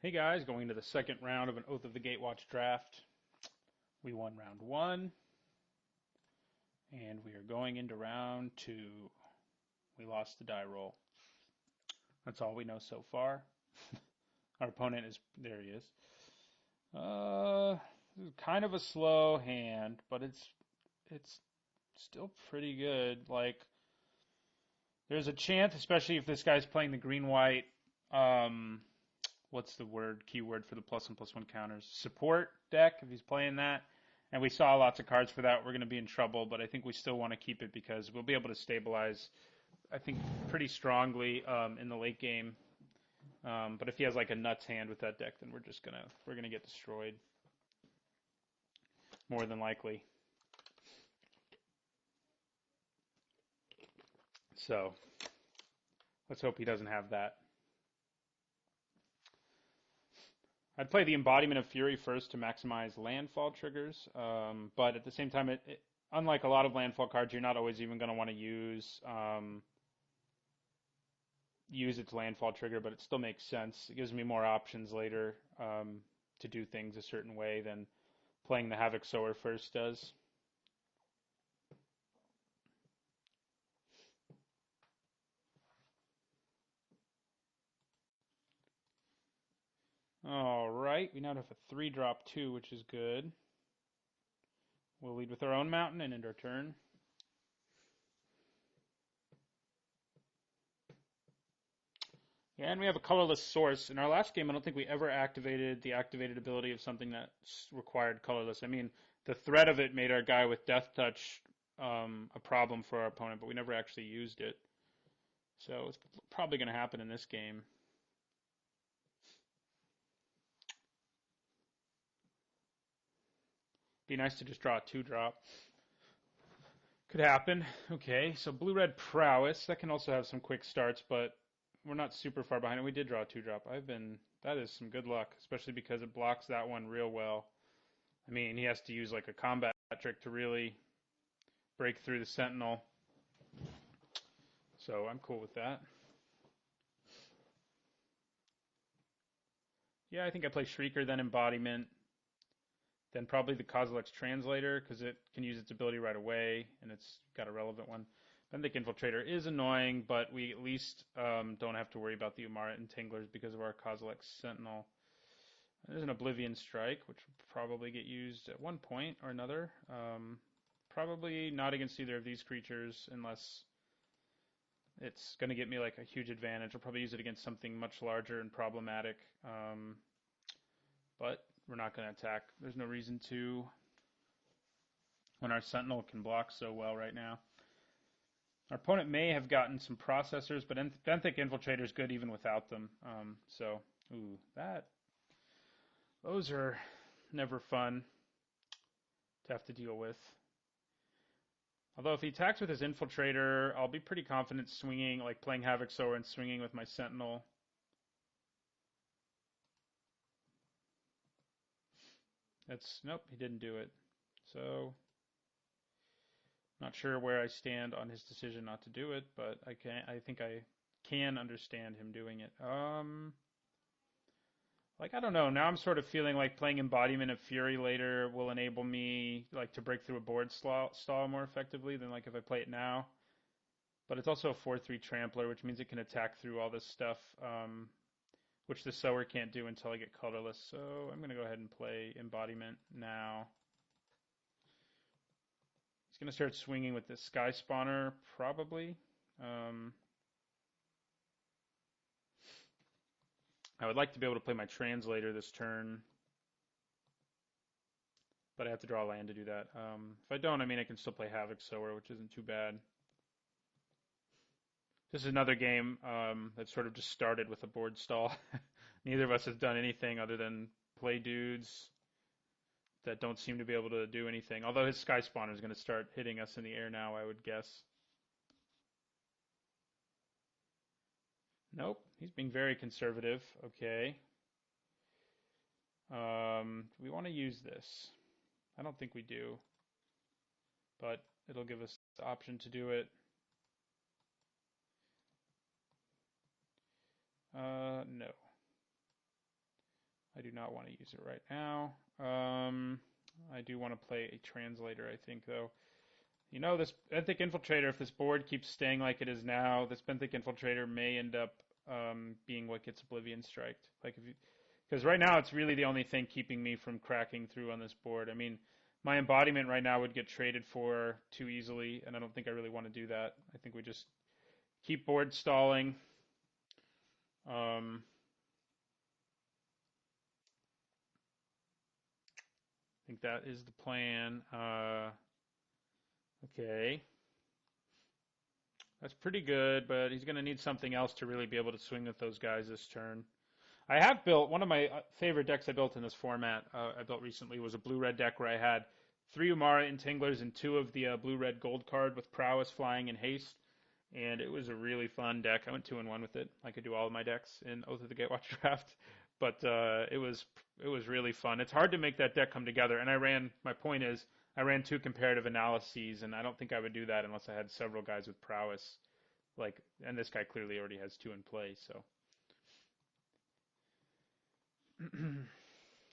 Hey guys, going into the second round of an Oath of the Gatewatch draft. We won round one, and we are going into round two. We lost the die roll. That's all we know so far. Our opponent is, there he is. This is kind of a slow hand, but it's still pretty good. Like, there's a chance, especially if this guy's playing the green-white, what's the keyword for the +1/+1 counters? Support deck, if he's playing that. And we saw lots of cards for that. We're going to be in trouble, but I think we still want to keep it because we'll be able to stabilize, I think, pretty strongly in the late game. But if he has like a nuts hand with that deck, then we're gonna get destroyed. More than likely. So let's hope he doesn't have that. I'd play the Embodiment of Fury first to maximize landfall triggers, but at the same time, unlike a lot of landfall cards, you're not always even going to want to use its landfall trigger, but it still makes sense. It gives me more options later to do things a certain way than playing the Havoc Sower first does. All right, we now have a 3-drop 2, which is good. We'll lead with our own mountain and end our turn. Yeah, and we have a colorless source. In our last game, I don't think we ever activated the activated ability of something that required colorless. I mean, the threat of it made our guy with Death Touch a problem for our opponent, but we never actually used it. So it's probably going to happen in this game. Be nice to just draw a 2-drop. Could happen. Okay, so blue-red prowess. That can also have some quick starts, but we're not super far behind. And we did draw a 2-drop. That is some good luck, especially because it blocks that one real well. I mean, he has to use like a combat trick to really break through the Sentinel. So I'm cool with that. Yeah, I think I play Shrieker, then Embodiment. Then probably the Kozilek's Translator, because it can use its ability right away, and it's got a relevant one. Benthic Infiltrator is annoying, but we at least don't have to worry about the Umara Entanglers because of our Kozilek's Sentinel. There's an Oblivion Strike, which will probably get used at one point or another. Probably not against either of these creatures, unless it's going to get me like a huge advantage. I'll probably use it against something much larger and problematic. But we're not going to attack. There's no reason to when our Sentinel can block so well right now. Our opponent may have gotten some processors, but Benthic Infiltrator is good even without them. Those are never fun to have to deal with. Although if he attacks with his Infiltrator, I'll be pretty confident swinging, like playing Havoc Sower and swinging with my Sentinel. Nope, he didn't do it. So, not sure where I stand on his decision not to do it, but I think I can understand him doing it. I don't know. Now I'm sort of feeling like playing Embodiment of Fury later will enable me like to break through a board stall more effectively than like if I play it now. But it's also a 4/3 Trampler, which means it can attack through all this stuff, which the Sower can't do until I get colorless. So I'm going to go ahead and play Embodiment now. He's going to start swinging with this Sky Spawner, probably. I would like to be able to play my Translator this turn, but I have to draw land to do that. If I don't, I mean, I can still play Havoc Sower, which isn't too bad. This is another game that sort of just started with a board stall. Neither of us has done anything other than play dudes that don't seem to be able to do anything. Although his Sky Spawner is going to start hitting us in the air now, I would guess. Nope, he's being very conservative. Okay. Do we want to use this? I don't think we do. But it'll give us the option to do it. No. do not want to use it right now. I do want to play a translator, I think, though. You know, this Benthic Infiltrator, if this board keeps staying like it is now, this Benthic Infiltrator may end up being what gets Oblivion Striked. Like, because right now it's really the only thing keeping me from cracking through on this board. I mean, my embodiment right now would get traded for too easily, and I don't think I really want to do that. I think we just keep board stalling. I think that is the plan. Okay. That's pretty good, but he's going to need something else to really be able to swing with those guys this turn. I have built, one of my favorite decks I built in this format, I built recently, was a blue-red deck where I had 3 Umara Entanglers and 2 of the blue-red gold card with Prowess, Flying, and Haste. And it was a really fun deck. I went 2-1 with it. I could do all of my decks in Oath of the Gatewatch draft. But it was really fun. It's hard to make that deck come together. And my point is, I ran 2 comparative analyses, and I don't think I would do that unless I had several guys with Prowess. And this guy clearly already has 2 in play, so.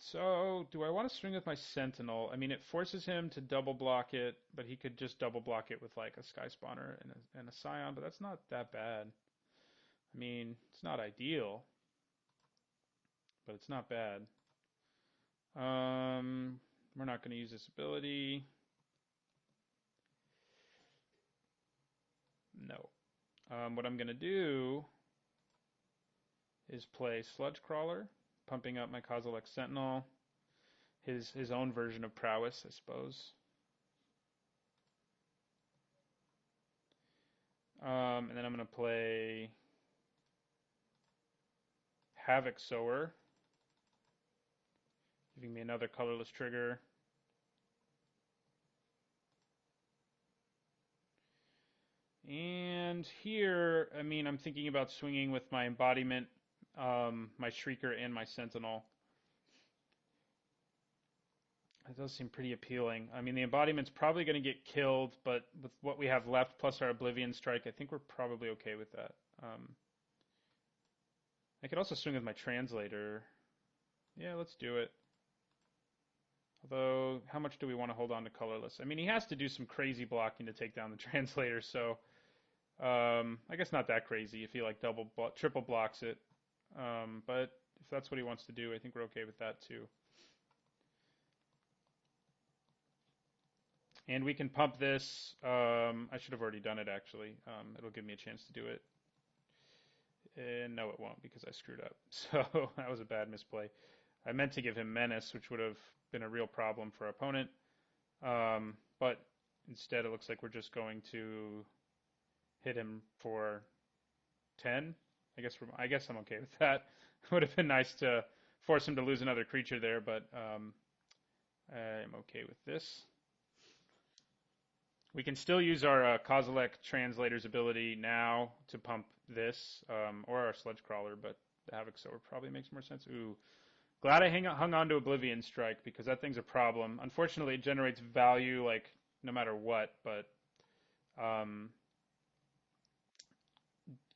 So, do I want to swing with my Sentinel? I mean, it forces him to double block it, but he could just double block it with like a Sky Spawner and a Scion, but that's not that bad. I mean, it's not ideal, but it's not bad. We're not going to use this ability. No. What I'm going to do is play Sludge Crawler, pumping up my Kozilek Sentinel, his own version of Prowess, I suppose. And then I'm going to play Havoc Sower, giving me another colorless trigger. And here, I mean, I'm thinking about swinging with my embodiment, my Shrieker, and my Sentinel. That does seem pretty appealing. I mean, the embodiment's probably going to get killed, but with what we have left, plus our Oblivion Strike, I think we're probably okay with that. I could also swing with my Translator. Yeah, let's do it. Although, how much do we want to hold on to colorless? I mean, he has to do some crazy blocking to take down the Translator, so I guess not that crazy if he like triple blocks it. But if that's what he wants to do, I think we're okay with that too. And we can pump this. I should have already done it, actually. It'll give me a chance to do it. And no, it won't, because I screwed up. So that was a bad misplay. I meant to give him Menace, which would have been a real problem for our opponent. But instead, it looks like we're just going to hit him for 10. I guess I'm okay with that. It would have been nice to force him to lose another creature there, but I'm okay with this. We can still use our Kozilek Translator's ability now to pump this, or our Sludge Crawler, but the Havoc Sower probably makes more sense. Ooh, glad I hung on to Oblivion Strike, because that thing's a problem. Unfortunately, it generates value, like, no matter what, but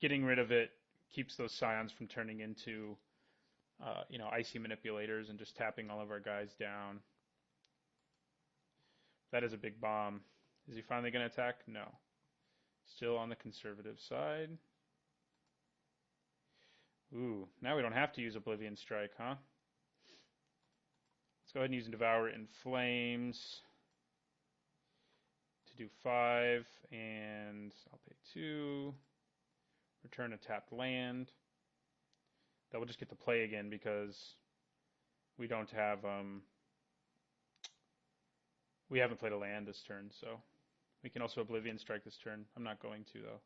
getting rid of it keeps those Scions from turning into, icy manipulators and just tapping all of our guys down. That is a big bomb. Is he finally going to attack? No. Still on the conservative side. Ooh, now we don't have to use Oblivion Strike, huh? Let's go ahead and use Devour in Flames to do 5, and I'll pay 2. Return a tapped land. That will just get to play again because we don't have, we haven't played a land this turn, so we can also Oblivion Strike this turn. I'm not going to, though.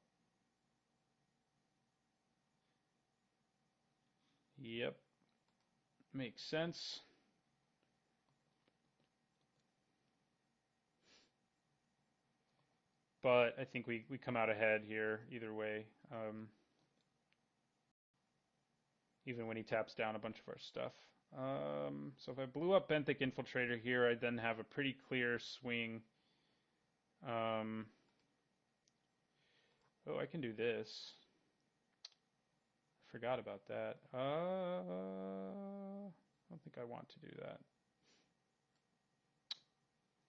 Yep. Makes sense. But I think we come out ahead here either way. Even when he taps down a bunch of our stuff. So if I blew up Benthic Infiltrator here, I then have a pretty clear swing. Oh, I can do this. I forgot about that. I don't want to do that.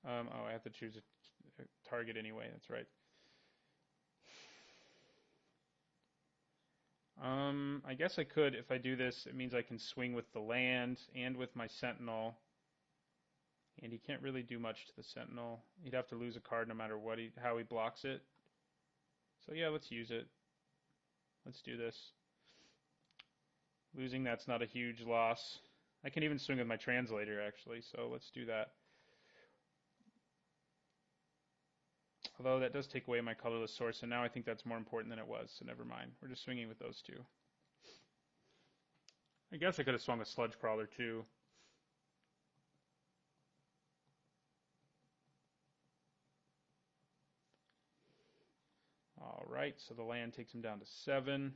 Oh, I have to choose a target anyway. That's right. I guess I could, if I do this, it means I can swing with the land and with my Sentinel. And he can't really do much to the Sentinel. He'd have to lose a card no matter what how he blocks it. So yeah, let's use it. Let's do this. Losing that's not a huge loss. I can even swing with my translator, actually, so let's do that. Although that does take away my colorless source, and now I think that's more important than it was, so never mind. We're just swinging with those two. I guess I could have swung a Sludge Crawler, too. All right, so the land takes him down to 7.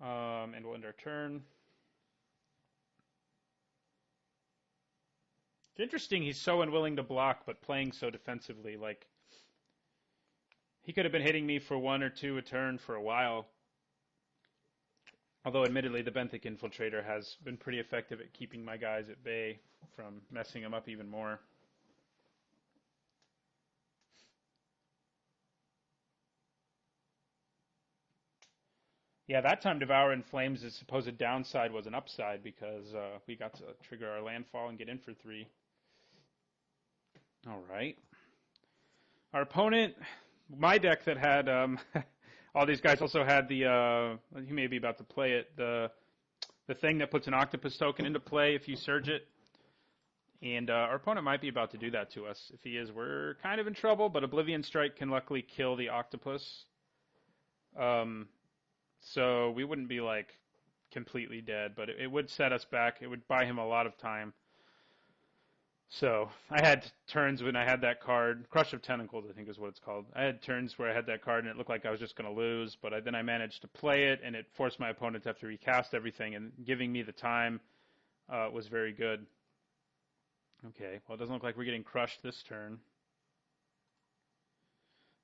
And we'll end our turn. It's interesting he's so unwilling to block, but playing so defensively. Like, he could have been hitting me for 1 or 2 a turn for a while. Although, admittedly, the Benthic Infiltrator has been pretty effective at keeping my guys at bay from messing them up even more. Yeah, that time Devour in Flames' supposed downside was an upside because we got to trigger our landfall and get in for 3. All right. Our opponent, my deck that had all these guys also had the, he may be about to play it, the thing that puts an Octopus token into play if you surge it. And our opponent might be about to do that to us. If he is, we're kind of in trouble, but Oblivion Strike can luckily kill the Octopus. So we wouldn't be, like, completely dead, but it would set us back. It would buy him a lot of time. So I had turns when I had that card. Crush of Tentacles, I think is what it's called. I had turns where I had that card, and it looked like I was just going to lose, but then I managed to play it, and it forced my opponent to have to recast everything, and giving me the time was very good. Okay, well, it doesn't look like we're getting crushed this turn.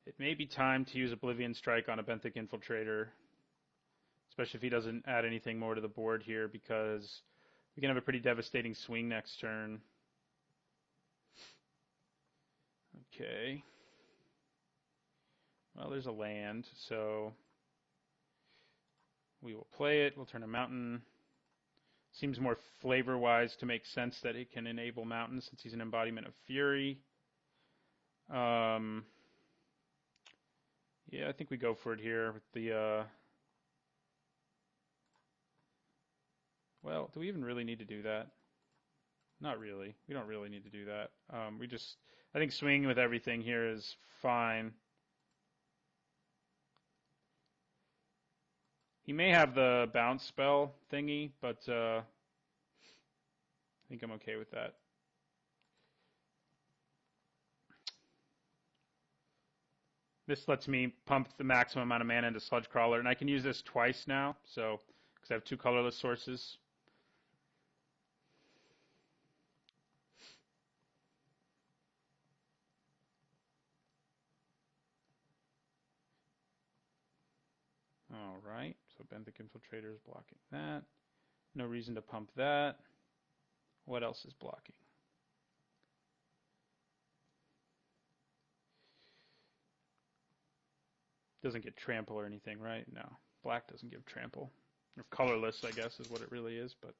It may be time to use Oblivion Strike on a Benthic Infiltrator, especially if he doesn't add anything more to the board here, because we can have a pretty devastating swing next turn. Okay. Well, there's a land, so we will play it. We'll turn a mountain. Seems more flavor-wise to make sense that it can enable mountains since he's an embodiment of fury. Yeah, I think we go for it here with the... Well, do we even really need to do that? Not really. We don't really need to do that. I think swinging with everything here is fine. He may have the bounce spell thingy, but I think I'm okay with that. This lets me pump the maximum amount of mana into Sludge Crawler, and I can use this twice now, so because I have 2 colorless sources. All right, so Benthic Infiltrator is blocking that. No reason to pump that. What else is blocking? Doesn't get trample or anything, right? No. Black doesn't give trample. Or colorless, I guess, is what it really is, but...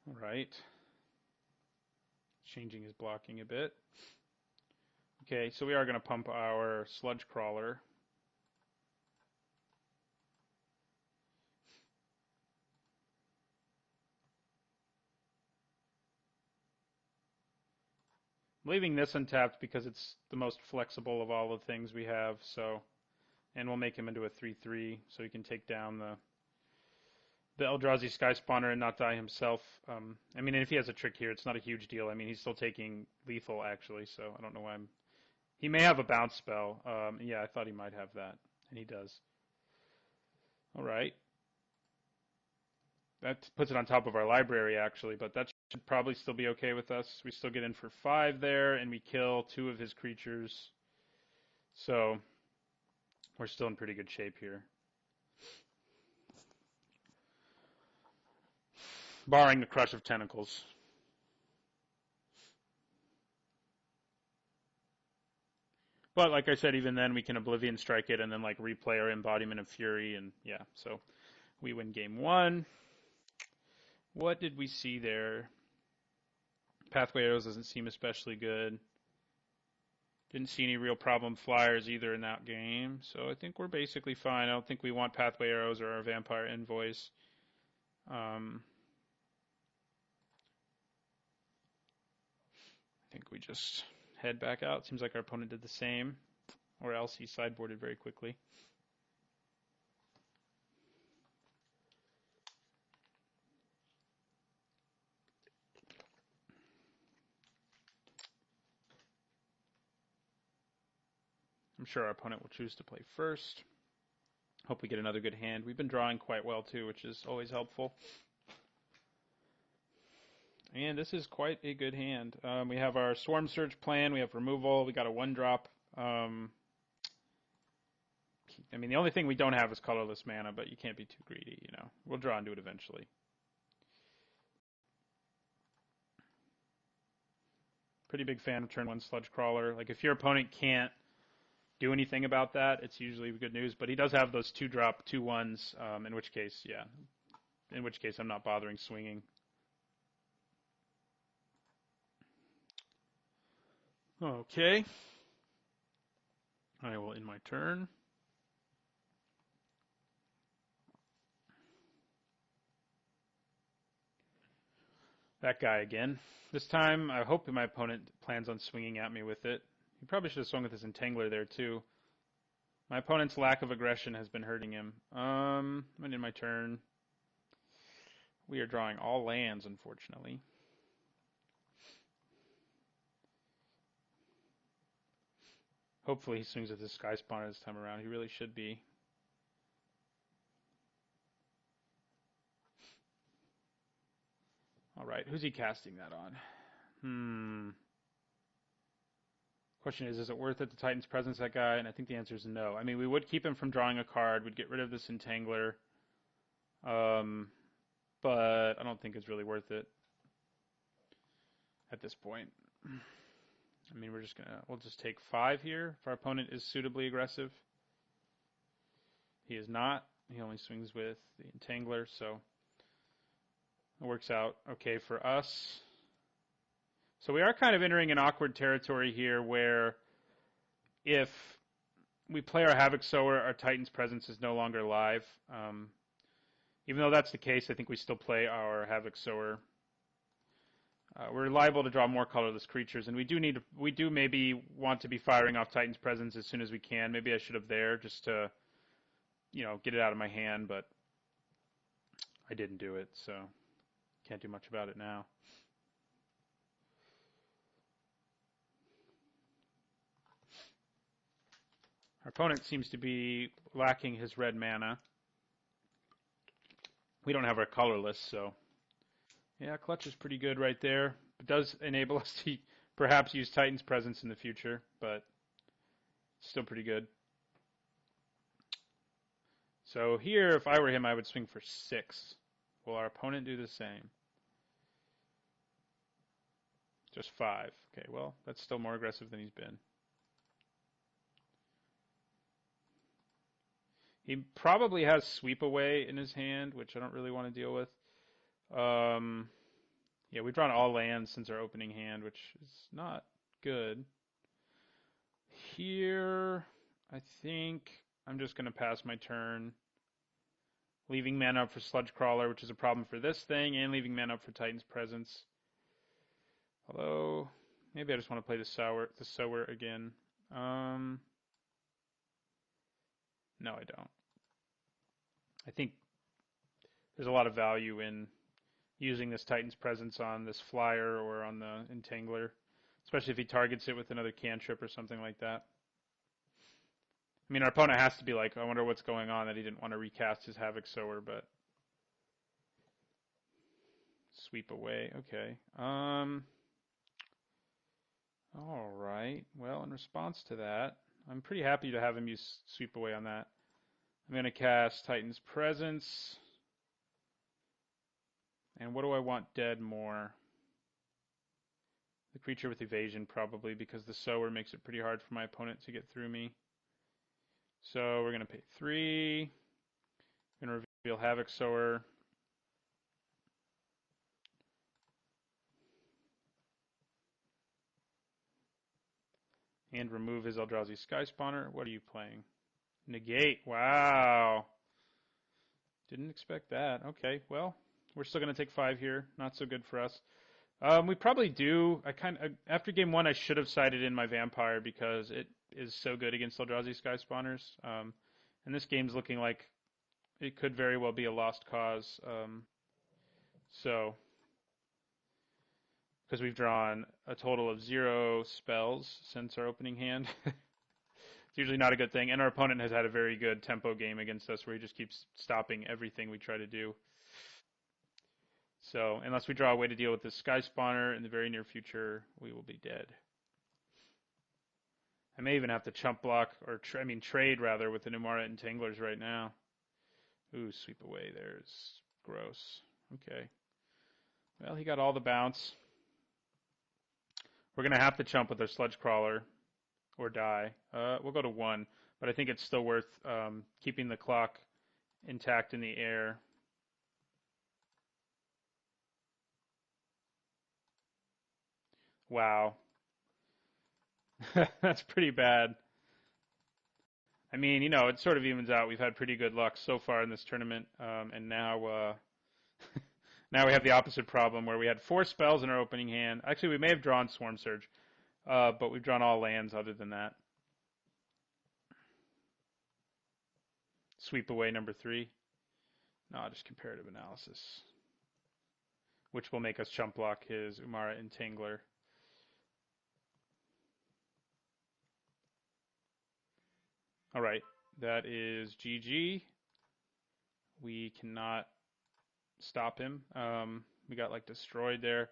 All right. Changing his blocking a bit. Okay, so we are going to pump our Sludge Crawler. I'm leaving this untapped because it's the most flexible of all the things we have, so... And we'll make him into a 3/3 so he can take down the Eldrazi Sky Spawner and not die himself. I mean, if he has a trick here, it's not a huge deal. I mean, he's still taking lethal, actually, so I don't know why I'm... He may have a bounce spell. Yeah, I thought he might have that, and he does. All right. That puts it on top of our library, actually, but that should probably still be okay with us. We still get in for 5 there, and we kill 2 of his creatures. So we're still in pretty good shape here. Barring the Crush of Tentacles. But like I said, even then we can Oblivion Strike it and then like replay our Embodiment of Fury, and yeah, so we win game 1. What did we see there? Pathway Arrows doesn't seem especially good. Didn't see any real problem flyers either in that game, so I think we're basically fine. I don't think we want Pathway Arrows or our Vampire Invoice. I think we just head back out. Seems like our opponent did the same, or else he sideboarded very quickly. I'm sure our opponent will choose to play first. Hope we get another good hand. We've been drawing quite well too, which is always helpful. And this is quite a good hand. We have our Swarm Surge plan. We have removal. We got a 1-drop. I mean, the only thing we don't have is colorless mana, but you can't be too greedy, you know. We'll draw into it eventually. Pretty big fan of turn 1 Sludge Crawler. Like, if your opponent can't do anything about that, it's usually good news. But he does have those 2-drop 2/1s, in which case, yeah. In which case, I'm not bothering swinging. Okay. I will end my turn. That guy again. This time, I hope my opponent plans on swinging at me with it. He probably should have swung with his Entangler there, too. My opponent's lack of aggression has been hurting him. I'm going to end my turn. We are drawing all lands, unfortunately. Hopefully he swings with his Sky Spawner this time around. He really should be. Alright, who's he casting that on? Question is it worth it to Titan's Presence, that guy? And I think the answer is no. I mean, we would keep him from drawing a card. We'd get rid of this Entangler. But I don't think it's really worth it at this point. I mean, we'll just take 5 here if our opponent is suitably aggressive. He is not. He only swings with the Entangler, so it works out okay for us. So we are kind of entering an awkward territory here where if we play our Havoc Sower, our Titan's Presence is no longer live. Even though that's the case, I think we still play our Havoc Sower. We're liable to draw more colorless creatures, and we do maybe want to be firing off Titan's Presence as soon as we can. Maybe I should have there just to, get it out of my hand, but I didn't do it, so can't do much about it now. Our opponent seems to be lacking his red mana. We don't have our colorless, so yeah, Clutch is pretty good right there. It does enable us to perhaps use Titan's Presence in the future, but still pretty good. So here, if I were him, I would swing for 6. Will our opponent do the same? Just 5. Okay, well, that's still more aggressive than he's been. He probably has Sweep Away in his hand, which I don't really want to deal with. Yeah, we've drawn all lands since our opening hand, which is not good. Here, I think I'm just going to pass my turn, leaving mana up for Sludge Crawler, which is a problem for this thing, and leaving mana up for Titan's Presence. Although, maybe I just want to play the Sower again. No, I don't. I think there's a lot of value in using this Titan's Presence on this flyer or on the Entangler, especially if he targets it with another cantrip or something like that. I mean, our opponent has to be like, I wonder what's going on, that he didn't want to recast his Havoc Sower, but Sweep away. Okay. All right. Well, in response to that, I'm pretty happy to have him use sweep away on that. I'm going to cast Titan's Presence. And what do I want dead more? The creature with evasion, probably, because the Sower makes it pretty hard for my opponent to get through me. So we're going to pay 3. We're going to reveal Havoc Sower. And remove his Eldrazi Sky Spawner. What are you playing? Negate. Wow. Didn't expect that. Okay, well, we're still going to take 5 here. Not so good for us. We probably do. After game 1, I should have sided in my Vampire because it is so good against Eldrazi Sky Spawners. And this game's looking like it could very well be a lost cause. Because we've drawn a total of 0 spells since our opening hand. It's usually not a good thing. And our opponent has had a very good tempo game against us where he just keeps stopping everything we try to do. So unless we draw a way to deal with this Sky Spawner in the very near future, we will be dead. I may even have to chump block, or trade rather, with the Numara Entanglers right now. Ooh, sweep away there's gross. Okay. Well, he got all the bounce. We're going to have to chump with our Sludge Crawler or die. We'll go to 1, but I think it's still worth keeping the clock intact in the air. Wow. That's pretty bad. I mean, it sort of evens out. We've had pretty good luck so far in this tournament, and now now we have the opposite problem where we had 4 spells in our opening hand. Actually, we may have drawn Swarm Surge, but we've drawn all lands other than that. Sweep away number 3. No, just comparative analysis, which will make us chump block his Umara Entangler. All right, that is GG. We cannot stop him. We got destroyed there.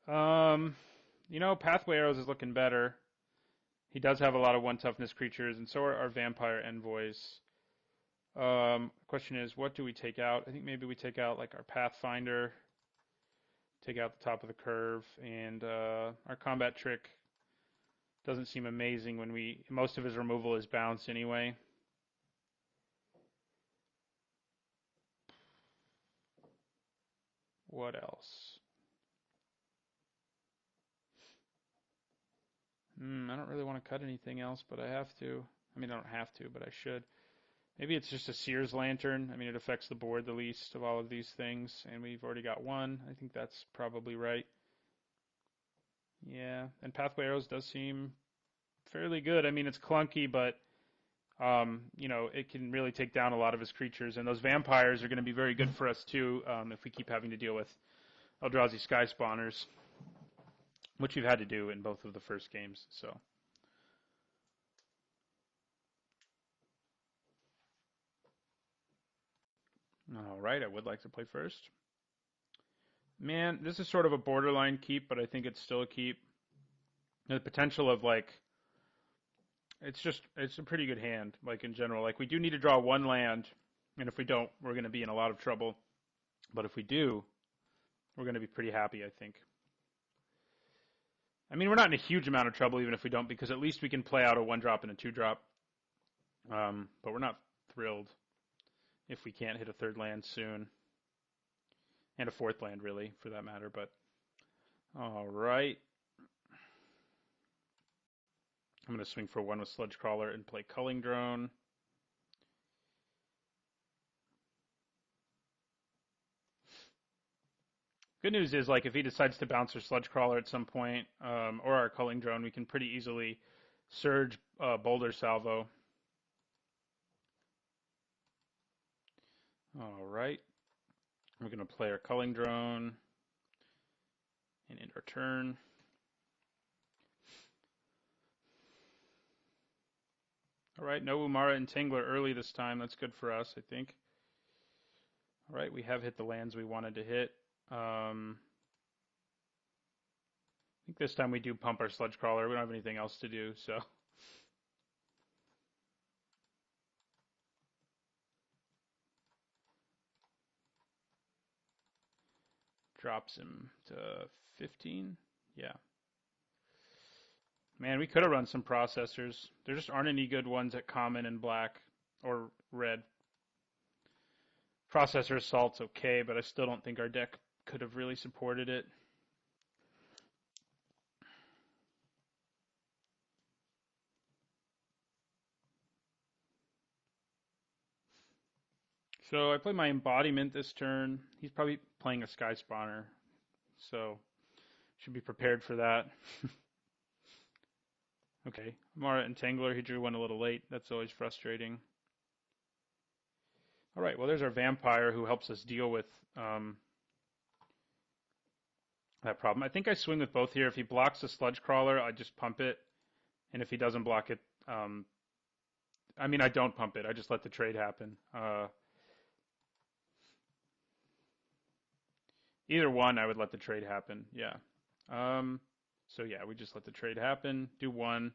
Pathway Arrows is looking better. He does have a lot of 1 toughness creatures, and so are our Vampire Envoys. Question is, what do we take out? I think maybe we take out our Pathfinder, take out the top of the curve, and our Combat Trick doesn't seem amazing when most of his removal is bounce anyway. What else? I don't really want to cut anything else, but I have to. I mean, I don't have to, but I should. Maybe it's just a Seer's Lantern. I mean, it affects the board the least of all of these things, and we've already got 1. I think that's probably right. Yeah, and Pathway Arrows does seem fairly good. I mean, it's clunky, but it can really take down a lot of his creatures, and those vampires are going to be very good for us too if we keep having to deal with Eldrazi Sky Spawners, which we've had to do in both of the first games. So. All right, I would like to play first. Man, this is sort of a borderline keep, but I think it's still a keep. The potential of it's a pretty good hand, in general. We do need to draw 1 land, and if we don't, we're going to be in a lot of trouble. But if we do, we're going to be pretty happy, I think. I mean, we're not in a huge amount of trouble even if we don't, because at least we can play out a 1-drop and a 2-drop. But we're not thrilled if we can't hit a 3rd land soon. And a 4th land, really, for that matter. But, all right. I'm going to swing for 1 with Sludge Crawler and play Culling Drone. Good news is, if he decides to bounce or Sludge Crawler at some point, or our Culling Drone, we can pretty easily Surge Boulder Salvo. All right. We're going to play our Culling Drone and end our turn. All right, no Umara Entangler early this time. That's good for us, I think. All right, we have hit the lands we wanted to hit. I think this time we do pump our Sludge Crawler. We don't have anything else to do, so. Drops him to 15. Yeah. Man, we could have run some processors. There just aren't any good ones at common and black or red. Processor Assault's okay, but I still don't think our deck could have really supported it. So I play my Embodiment this turn. He's probably playing a Sky Spawner, so should be prepared for that. Okay, Mara Entangler, he drew one a little late. That's always frustrating. All right, well, there's our Vampire who helps us deal with that problem. I think I swing with both here. If he blocks the Sludge Crawler, I just pump it. And if he doesn't block it, I mean, I don't pump it. I just let the trade happen. Either one, I would let the trade happen. Yeah. So yeah, we just let the trade happen. Do one.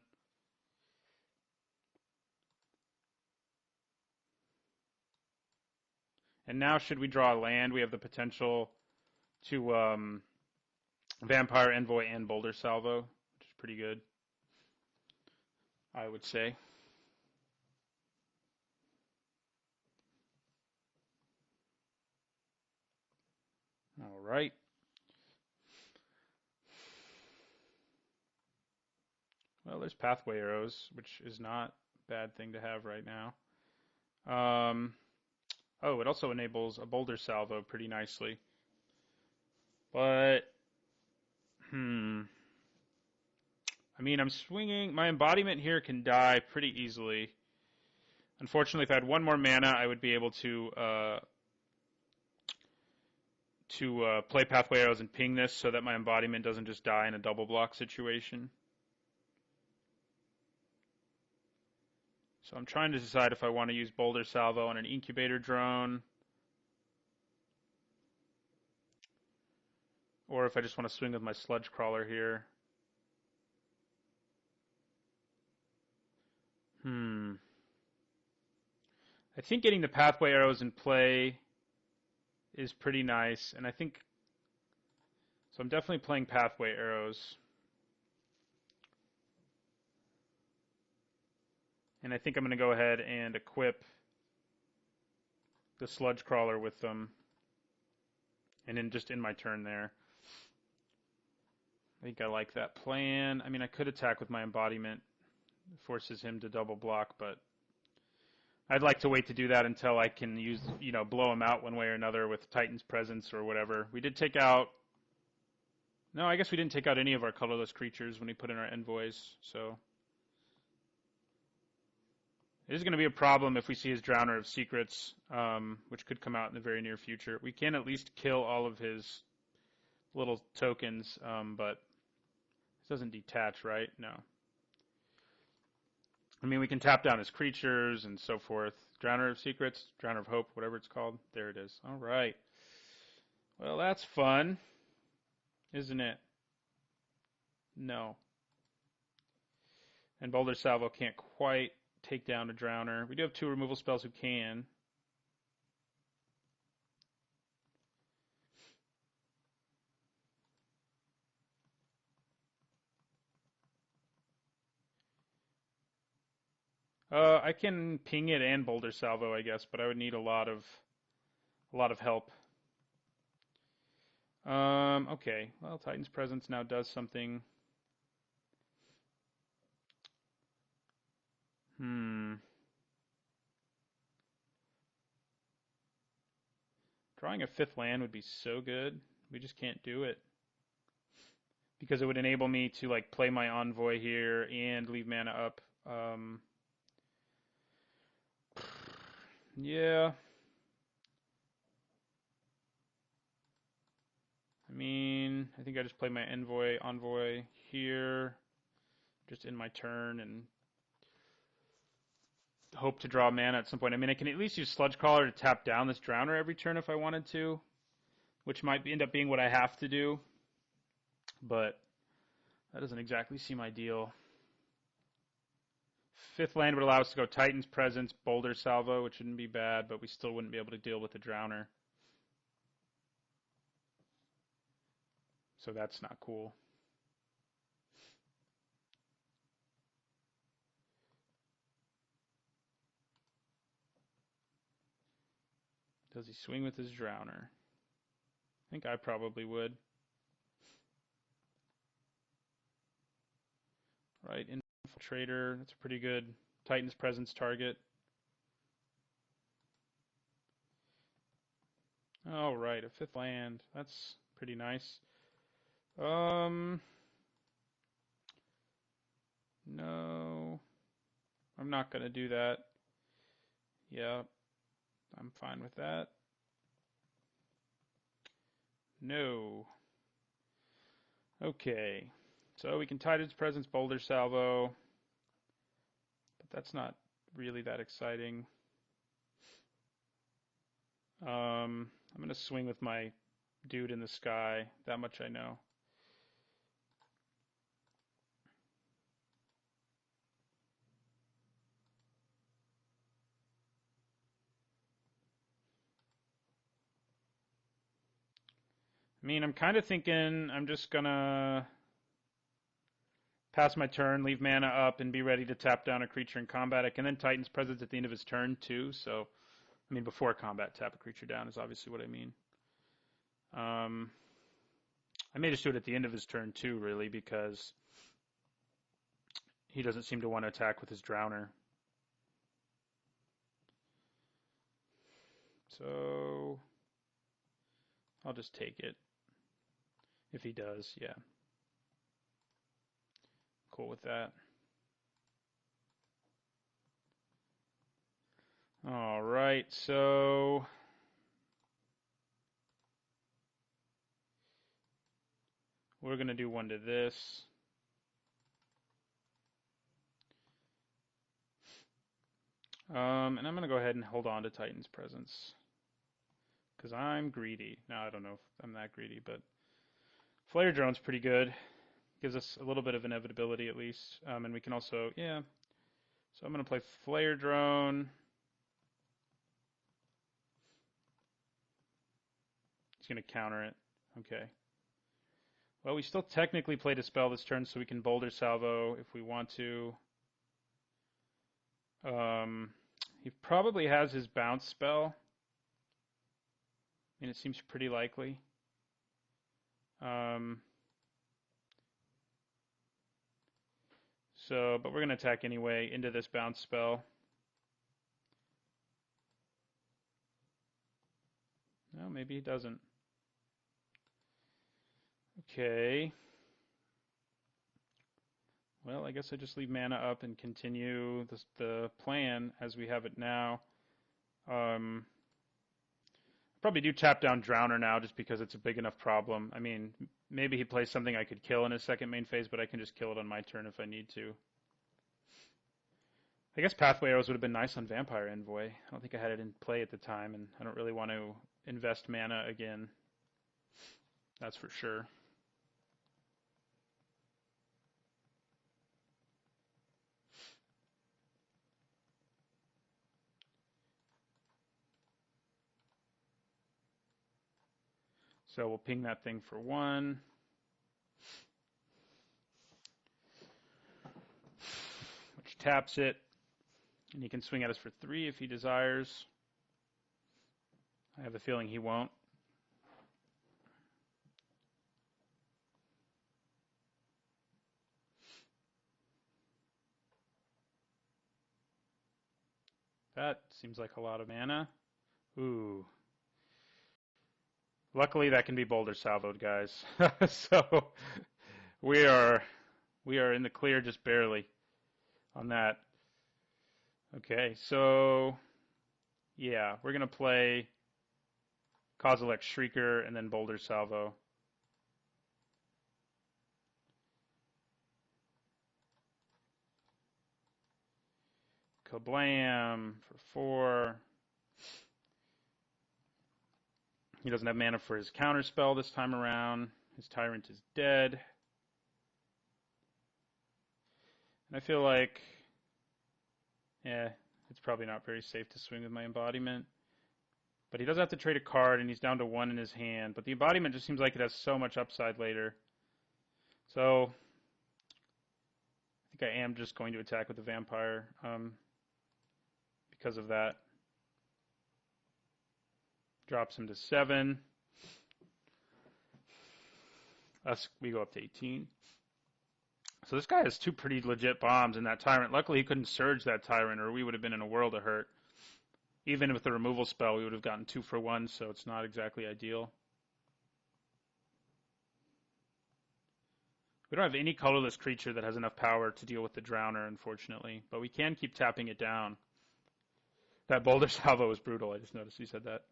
And now, should we draw a land, we have the potential to Vampire Envoy and Boulder Salvo, which is pretty good, I would say. All right. Well, there's Pathway Arrows, which is not a bad thing to have right now. Oh, it also enables a Boulder Salvo pretty nicely. But, I mean, I'm swinging. My Embodiment here can die pretty easily. Unfortunately, if I had one more mana, I would be able to play Pathway Arrows and ping this so that my Embodiment doesn't just die in a double block situation. So I'm trying to decide if I want to use Boulder Salvo on an Incubator Drone, or if I just want to swing with my Sludge Crawler here. I think getting the Pathway Arrows in play is pretty nice, and I think, so I'm definitely playing Pathway Arrows. And I think I'm going to go ahead and equip the Sludge Crawler with them, and then just in my turn there. I think I like that plan. I mean, I could attack with my Embodiment. It forces him to double block, but I'd like to wait to do that until I can use, blow him out one way or another with Titan's Presence or whatever. We did take out... No, I guess we didn't take out any of our colorless creatures when we put in our Envoys, so... It is going to be a problem if we see his Drowner of Secrets, which could come out in the very near future. We can at least kill all of his little tokens, but this doesn't detach, right? No. I mean, we can tap down his creatures and so forth. Drowner of Secrets, Drowner of Hope, whatever it's called. There it is. All right. Well, that's fun, isn't it? No. And Boulder Salvo can't quite take down a Drowner. We do have two removal spells who can. I can ping it and Boulder Salvo, I guess, but I would need a lot of help. Okay. Well, Titan's Presence now does something. Drawing a fifth land would be so good. We just can't do it. Because it would enable me to play my Envoy here and leave mana up. Yeah. I mean, I think I just play my Envoy here, just in my turn, and hope to draw mana at some point. I mean, I can at least use Sludge Crawler to tap down this Drowner every turn if I wanted to. which might end up being what I have to do, but that doesn't exactly seem ideal. Fifth land would allow us to go Titan's Presence, Boulder Salvo, which wouldn't be bad, but we still wouldn't be able to deal with the Drowner. So that's not cool. Does he swing with his Drowner? I think I probably would. Right, Infiltrator, that's a pretty good Titan's Presence target. All right, a fifth land. That's pretty nice. No, I'm not going to do that. Yeah, I'm fine with that. No. Okay, so we can Titan's Presence, Boulder Salvo, but that's not really that exciting. I'm going to swing with my dude in the sky. That much I know. I mean, I'm kind of thinking I'm just going to pass my turn, leave mana up, and be ready to tap down a creature in combat. I can then Titan's Presence at the end of his turn, too. So, I mean, before combat, tap a creature down is obviously what I mean. I may just do it at the end of his turn, too, really, because he doesn't seem to want to attack with his Drowner. So, I'll just take it. If he does, yeah. Cool with that. All right, so we're going to do one to this. And I'm going to go ahead and hold on to Titan's Presence because I'm greedy. Now, I don't know if I'm that greedy, but Flare Drone's pretty good. Gives us a little bit of inevitability at least. And we can also, yeah. So I'm going to play Flare Drone. He's going to counter it. Okay. Well, we still technically play Dispel this turn, so we can Boulder Salvo if we want to. He probably has his bounce spell. I mean, it seems pretty likely. But we're going to attack anyway into this bounce spell. No, maybe he doesn't. Okay. Well, I guess I just leave mana up and continue the plan as we have it now. Probably do tap down Drowner now just because it's a big enough problem. I mean, maybe he plays something I could kill in his second main phase, but I can just kill it on my turn if I need to. I guess Pathway Arrows would have been nice on Vampire Envoy. I don't think I had it in play at the time, and I don't really want to invest mana again. That's for sure. So we'll ping that thing for 1. Which taps it. And he can swing at us for 3 if he desires. I have a feeling he won't. That seems like a lot of mana. Ooh. Luckily, that can be Boulder Salvoed, guys. So we are in the clear just barely on that. Okay, so yeah, we're gonna play Kozilek Shrieker and then Boulder Salvo. Kablam for 4. He doesn't have mana for his counterspell this time around. His Tyrant is dead. And I feel like, it's probably not very safe to swing with my Embodiment. But he does have to trade a card, and he's down to 1 in his hand. But the Embodiment just seems like it has so much upside later. So I think I am just going to attack with the Vampire because of that. Drops him to 7. We go up to 18. So this guy has 2 pretty legit bombs in that Tyrant. Luckily, he couldn't surge that Tyrant, or we would have been in a world of hurt. Even with the removal spell, we would have gotten 2 for 1, so it's not exactly ideal. We don't have any colorless creature that has enough power to deal with the Drowner, unfortunately. But we can keep tapping it down. That Boulder Salvo was brutal. I just noticed you said that.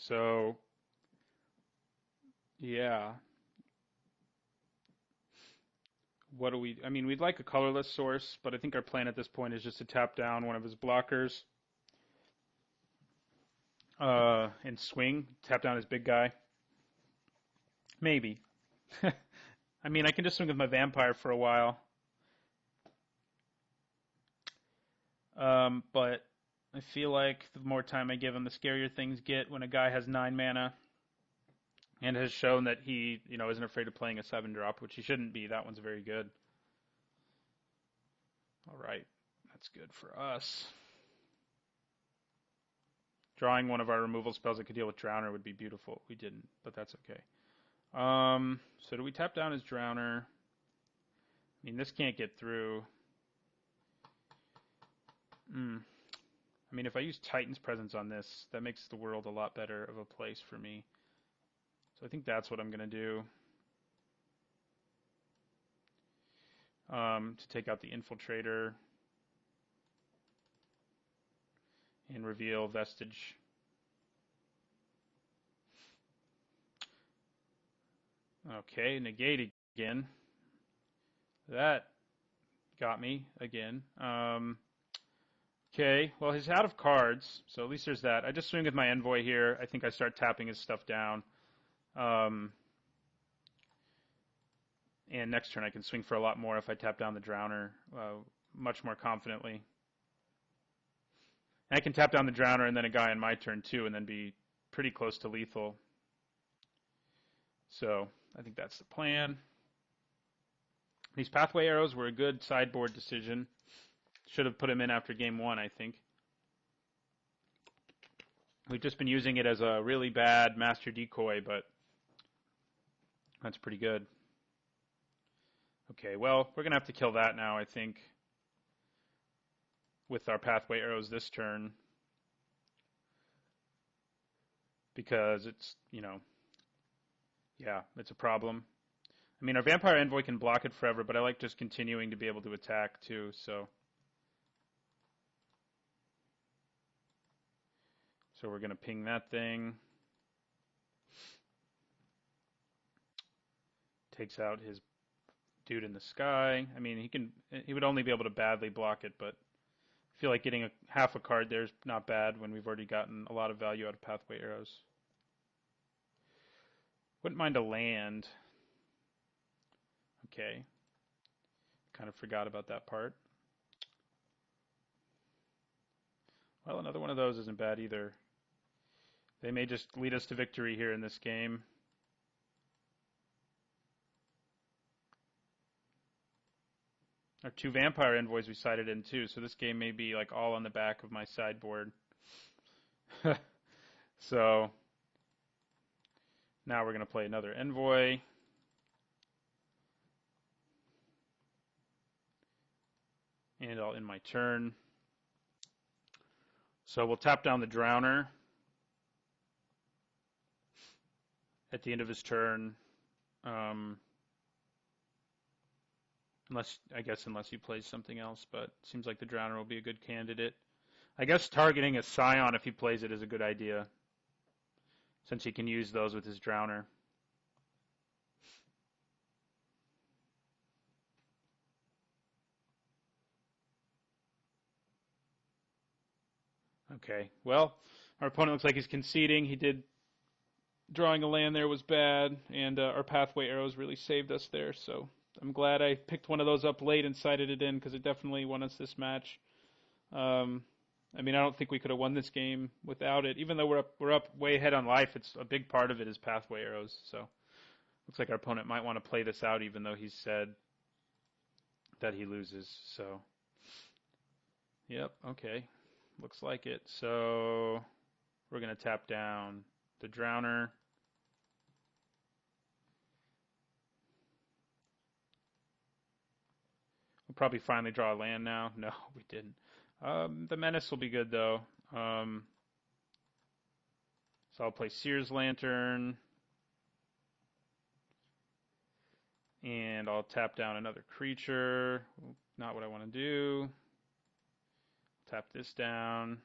So, yeah. What do we... I mean, we'd like a colorless source, but I think our plan at this point is just to tap down one of his blockers. And swing. Tap down his big guy. Maybe. I mean, I can just swing with my Vampire for a while. But I feel like the more time I give him, the scarier things get when a guy has 9 mana and has shown that he, isn't afraid of playing a 7-drop, which he shouldn't be. That one's very good. All right, that's good for us. Drawing one of our removal spells that could deal with Drowner would be beautiful. We didn't, but that's okay. So do we tap down his Drowner? I mean, this can't get through. I mean, if I use Titan's Presence on this, that makes the world a lot better of a place for me. So I think that's what I'm going to do. To take out the Infiltrator and reveal Vestige. Okay, negate again. That got me again. Okay, well, he's out of cards, so at least there's that. I just swing with my Envoy here. I think I start tapping his stuff down. And next turn I can swing for a lot more if I tap down the Drowner much more confidently. And I can tap down the Drowner and then a guy on my turn too, and then be pretty close to lethal. So I think that's the plan. These Pathway Arrows were a good sideboard decision. Should have put him in after game 1, I think. We've just been using it as a really bad master decoy, but that's pretty good. Okay, well, we're going to have to kill that now, I think, with our Pathway Arrows this turn. Because it's, it's a problem. I mean, our Vampire Envoy can block it forever, but I like just continuing to be able to attack, too, so... So we're going to ping that thing. Takes out his dude in the sky. I mean, he would only be able to badly block it, but I feel like getting half a card there is not bad when we've already gotten a lot of value out of Pathway Arrows. Wouldn't mind a land. Okay. Kind of forgot about that part. Well, another one of those isn't bad either. They may just lead us to victory here in this game. Our 2 Vampire Envoys we sided in too, so this game may be like all on the back of my sideboard. So now we're going to play another Envoy. And I'll end my turn. So we'll tap down the Drowner at the end of his turn, unless he plays something else, but it seems like the Drowner will be a good candidate. I guess targeting a Scion if he plays it is a good idea. since he can use those with his Drowner. Okay, well, our opponent looks like he's conceding. He did. Drawing a land there was bad, and our pathway arrows really saved us there, so I'm glad I picked one of those up late and sided it in, because it definitely won us this match. I mean, I don't think we could have won this game without it. Even though we're up way ahead on life, it's a big part of it is pathway arrows, so looks like our opponent might want to play this out, even though he's said that he loses, so yep, okay. Looks like it. So we're going to tap down the Drowner. We'll probably finally draw a land now. No, we didn't. The Menace will be good, though. So I'll play Seer's Lantern. And I'll tap down another creature. Not what I want to do. Tap this down.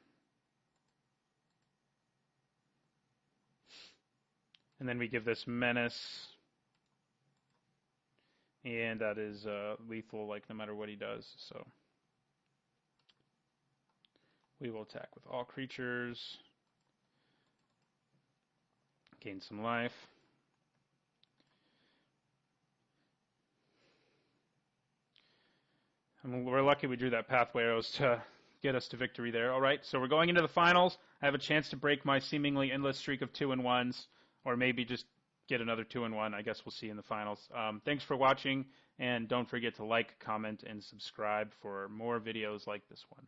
And then we give this Menace. And that is lethal, like, no matter what he does. So we will attack with all creatures. Gain some life. And we're lucky we drew that pathway arrows to get us to victory there. All right, so we're going into the finals. I have a chance to break my seemingly endless streak of 2-1s, or maybe just get another 2-1. I guess we'll see in the finals. Thanks for watching, and don't forget to like, comment, and subscribe for more videos like this one.